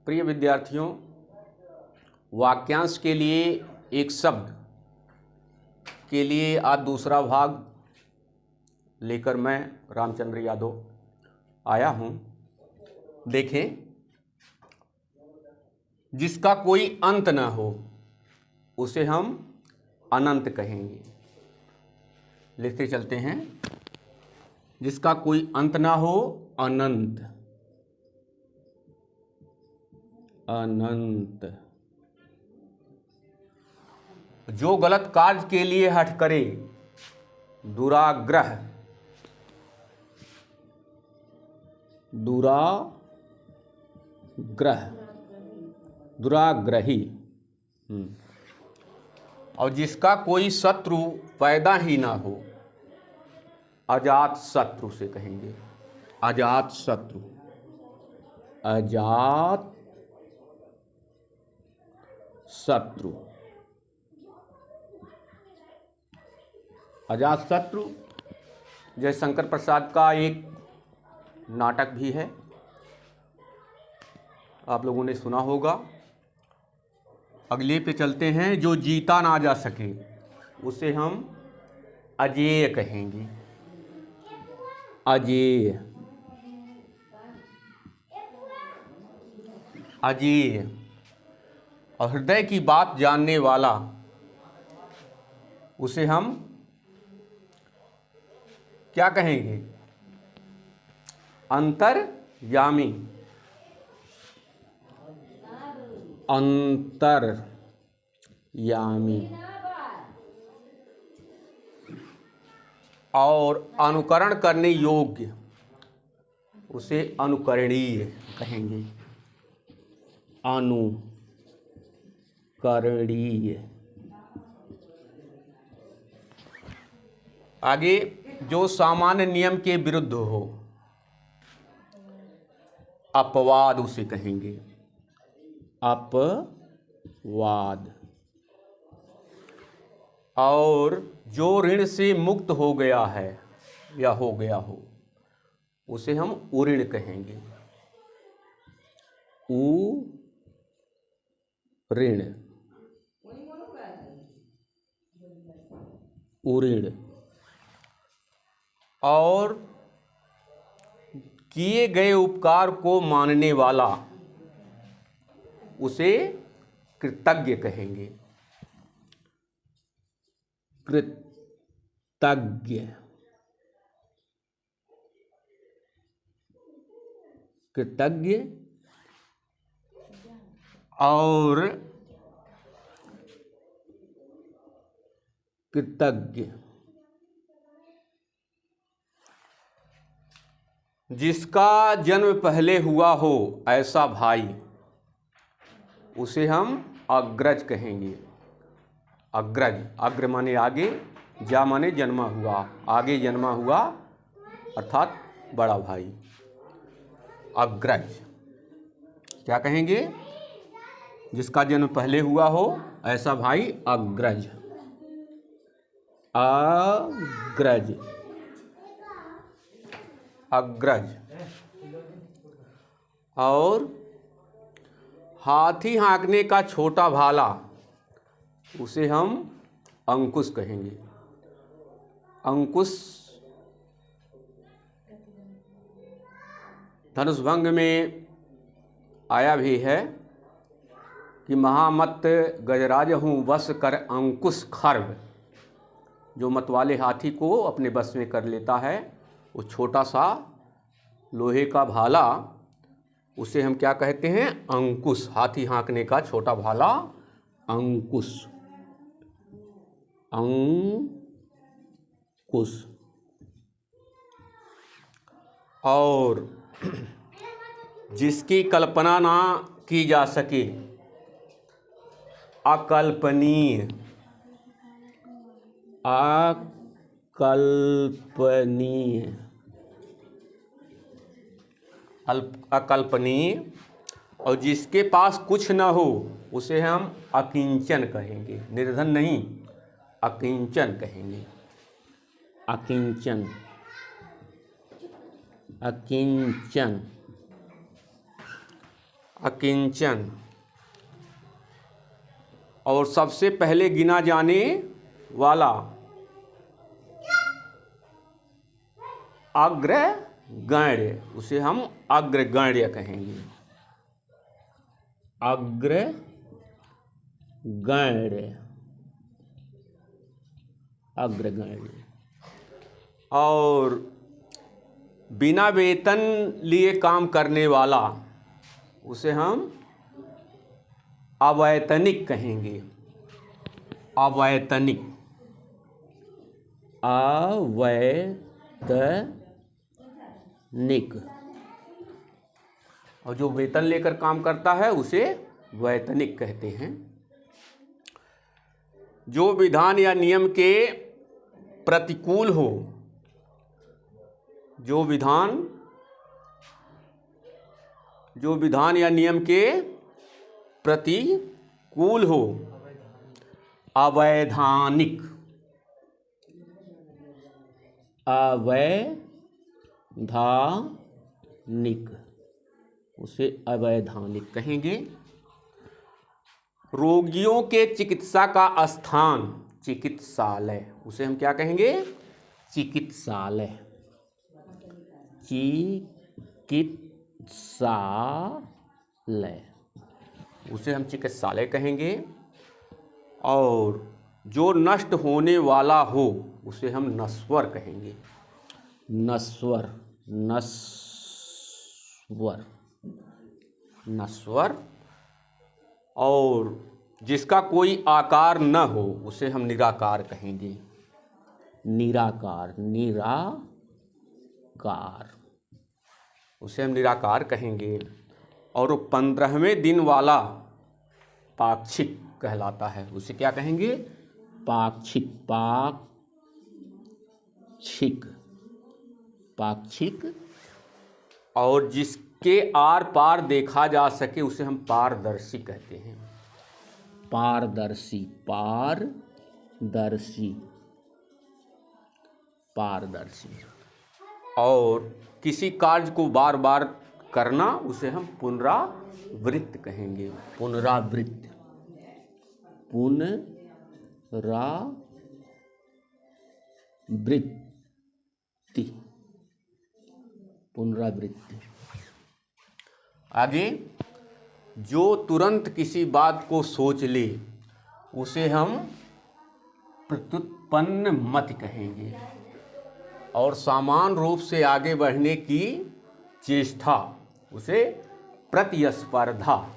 प्रिय विद्यार्थियों, वाक्यांश के लिए एक शब्द के लिए आज दूसरा भाग लेकर मैं रामचंद्र यादव आया हूँ। देखें, जिसका कोई अंत न हो उसे हम अनंत कहेंगे। लिखते चलते हैं, जिसका कोई अंत ना हो अनंत, अनंत। जो गलत कार्य के लिए हठ करे दुराग्रह, दुराग्रही। और जिसका कोई शत्रु पैदा ही ना हो, अजात शत्रु से कहेंगे। अजात शत्रु, अजात शत्रु। अजात शत्रु जयशंकर प्रसाद का एक नाटक भी है, आप लोगों ने सुना होगा। अगले पे चलते हैं। जो जीता ना जा सके उसे हम अजेय कहेंगे। अजेय, अजेय। और हृदय की बात जानने वाला उसे हम क्या कहेंगे? अंतर्यामी, अंतर्यामी। और अनुकरण करने योग्य उसे अनुकरणीय कहेंगे। अनुकरणीय। आगे, जो सामान्य नियम के विरुद्ध हो अपवाद उसे कहेंगे। अपवाद। और जो ऋण से मुक्त हो गया है या हो गया हो उसे हम उऋण कहेंगे। उऋण, उऋण। और किए गए उपकार को मानने वाला उसे कृतज्ञ कहेंगे। कृतज्ञ, कृतज्ञ। और कृतज्ञ। जिसका जन्म पहले हुआ हो ऐसा भाई उसे हम अग्रज कहेंगे। अग्रज, अग्र माने आगे, जा माने जन्मा हुआ, आगे जन्मा हुआ अर्थात बड़ा भाई। अग्रज क्या कहेंगे? जिसका जन्म पहले हुआ हो ऐसा भाई अग्रज। अग्रज, अग्रज। और हाथी हाँकने का छोटा भाला उसे हम अंकुश कहेंगे। अंकुश। धनुषभंग में आया भी है कि महामत गजराज हूँ वश कर अंकुश खर्व। जो मतवाले हाथी को अपने बस में कर लेता है, वो छोटा सा लोहे का भाला, उसे हम क्या कहते हैं? अंकुश। हाथी हाँकने का छोटा भाला अंकुश, अंकुश। और जिसकी कल्पना ना की जा सके अकल्पनीय, अकल्पनीय, अकल्पनीय। और जिसके पास कुछ न हो उसे हम अकिंचन कहेंगे। निर्धन नहीं, अकिंचन कहेंगे। अकिंचन, अकिंचन। अकिंचन। और सबसे पहले गिना जाने वाला अग्रगण्य, उसे हम अग्रगण्य कहेंगे। अग्रगण्य, अग्रगण्य। और बिना वेतन लिए काम करने वाला, उसे हम अवैतनिक कहेंगे। अवैतनिक, अवैतनिक। और जो वेतन लेकर काम करता है उसे वैतनिक कहते हैं। जो विधान या नियम के प्रतिकूल हो, जो विधान या नियम के प्रतिकूल हो, अवैधानिक, अवैधानिक, उसे अवैधानिक कहेंगे। रोगियों के चिकित्सा का स्थान चिकित्सालय, उसे हम क्या कहेंगे? चिकित्सालय। चिकित्सालय, उसे हम चिकित्सालय कहेंगे। और जो नष्ट होने वाला हो उसे हम नश्वर कहेंगे। नश्वर, नश्वर, नश्वर। और जिसका कोई आकार न हो उसे हम निराकार कहेंगे। निराकार, निराकार, उसे हम निराकार कहेंगे। और वो 15वें दिन वाला पाक्षिक कहलाता है, उसे क्या कहेंगे? पाक्षिक, पाक्षिक, पाक्षिक। और जिसके आर पार देखा जा सके उसे हम पारदर्शी कहते हैं। पारदर्शी, पारदर्शी, पारदर्शी। और किसी कार्य को बार बार करना उसे हम पुनरावृत्त कहेंगे। पुनरावृत्त, पुनरावृत्ति, पुनरावृत्ति। आगे, जो तुरंत किसी बात को सोच ले उसे हम प्रत्युत्पन्न मति कहेंगे। और समान रूप से आगे बढ़ने की चेष्टा उसे प्रतिस्पर्धा,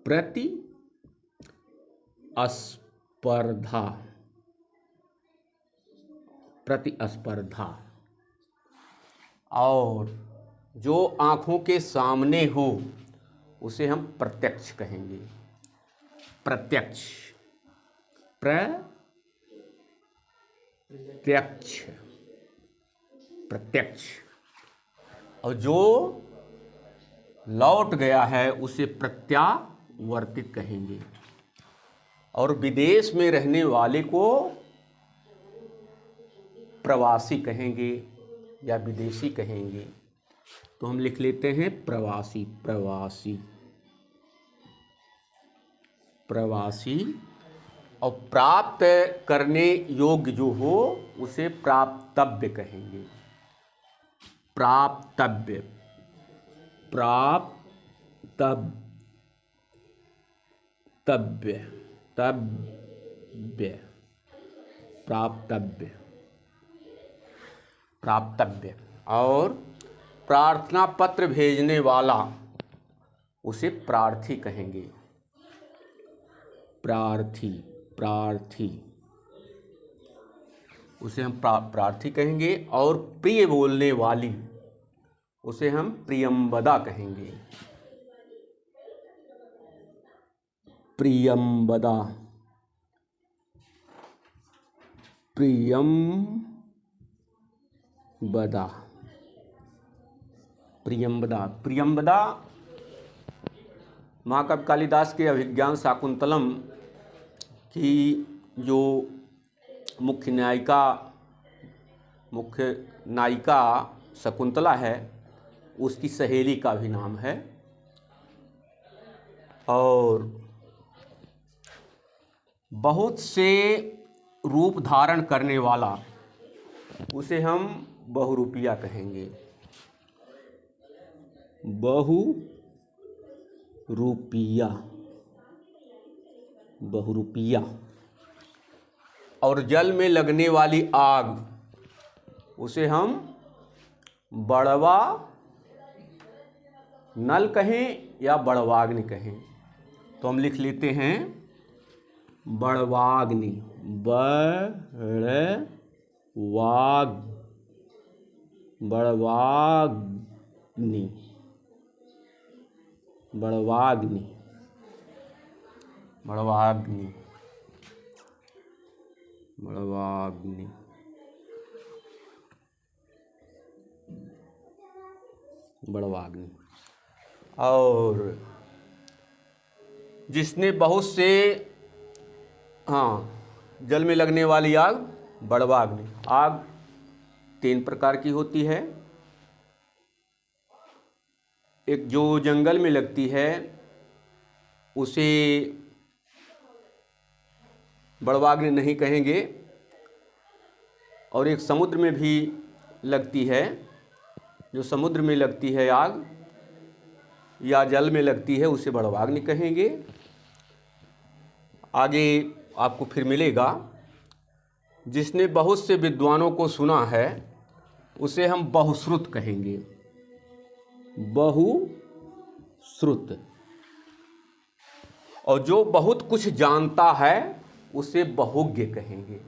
प्रतिस्पर्धा, प्रतिस्पर्धा। और जो आँखों के सामने हो उसे हम प्रत्यक्ष कहेंगे। प्रत्यक्ष, प्रत्यक्ष, प्रत्यक्ष। और जो लौट गया है उसे प्रत्यावर्तित कहेंगे। और विदेश में रहने वाले को प्रवासी कहेंगे या विदेशी कहेंगे। तो हम लिख लेते हैं प्रवासी, प्रवासी, प्रवासी। और प्राप्त करने योग्य जो हो उसे प्राप्तव्य कहेंगे। प्राप्तव्य, प्राप्तव्य, तव्य, प्राप्तव्य, प्राप्तव्य। और प्रार्थना पत्र भेजने वाला उसे प्रार्थी कहेंगे। प्रार्थी, प्रार्थी, उसे हम प्रार्थी कहेंगे। और प्रिय बोलने वाली उसे हम प्रियंवदा कहेंगे। प्रियंवदा, प्रियंवदा, प्रियंवदा। प्रियंवदा महाकवि कालिदास के अभिज्ञान शाकुंतलम की जो मुख्य नायिका शकुंतला है, उसकी सहेली का भी नाम है। और बहुत से रूप धारण करने वाला, उसे हम बहुरूपिया कहेंगे। बहुरूपिया, बहुरूपिया। और जल में लगने वाली आग, उसे हम बड़वा नल कहें या बड़वाग्नि कहें। तो हम लिख लेते हैं बड़वाग्नि, बड़वाग्नि, बड़वाग्नि, बड़वाग्नि, बड़वाग्नि। बड़वाग्नि। और जिसने बहुत से, जल में लगने वाली आग बड़वाग्नि। आग 3 प्रकार की होती है। एक जो जंगल में लगती है उसे बड़वाग्नि नहीं कहेंगे, और एक समुद्र में भी लगती है, जो समुद्र में लगती है आग या जल में लगती है, उसे बड़वाग्नि कहेंगे। आगे आपको फिर मिलेगा। जिसने बहुत से विद्वानों को सुना है उसे हम बहुश्रुत कहेंगे। बहुश्रुत। और जो बहुत कुछ जानता है उसे बहुज्ञ कहेंगे।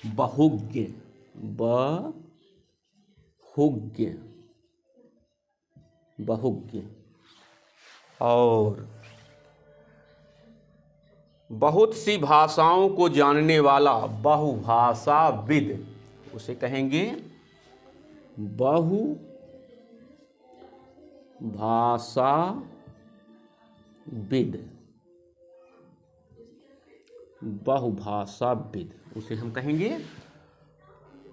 बहुज्ञ, बहुज्ञ, बहुज्ञ। और बहुत सी भाषाओं को जानने वाला बहुभाषाविद, उसे कहेंगे बहुभाषाविद। बहुभाषाविद उसे हम कहेंगे।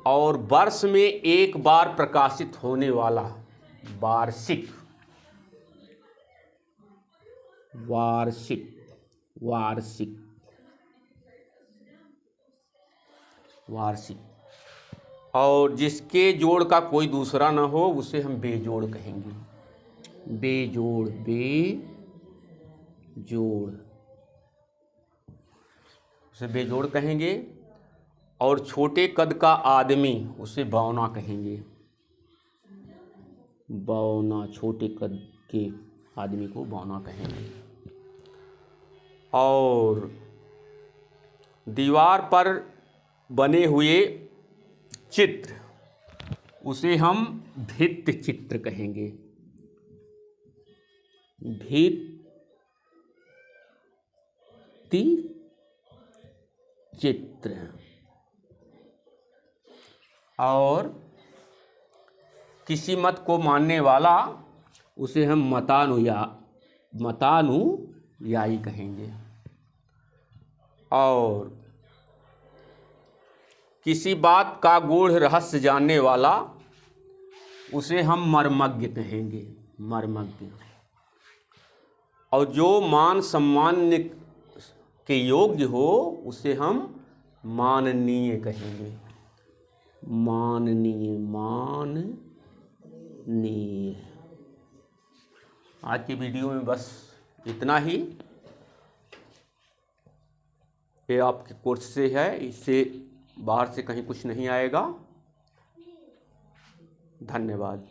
और वर्ष में एक बार प्रकाशित होने वाला वार्षिक, वार्षिक, वार्षिक, वार्षिक। और जिसके जोड़ का कोई दूसरा न हो उसे हम बेजोड़ कहेंगे। बेजोड़, बेजोड़, उसे बेजोड़ कहेंगे। और छोटे कद का आदमी उसे बौना कहेंगे। बौना, छोटे कद के आदमी को बौना कहेंगे। और दीवार पर बने हुए चित्र, उसे हम भित्ति चित्र कहेंगे। भित्ति चित्र। और किसी मत को मानने वाला, उसे हम मतानुयायी कहेंगे। और किसी बात का गूढ़ रहस्य जानने वाला, उसे हम मर्मज्ञ कहेंगे। मर्मज्ञ। और जो मान सम्मान के योग्य हो उसे हम माननीय कहेंगे। माननीय, माननीय। आज की वीडियो में बस इतना ही। ये आपके कोर्स से है, इससे बाहर से कहीं कुछ नहीं आएगा। धन्यवाद।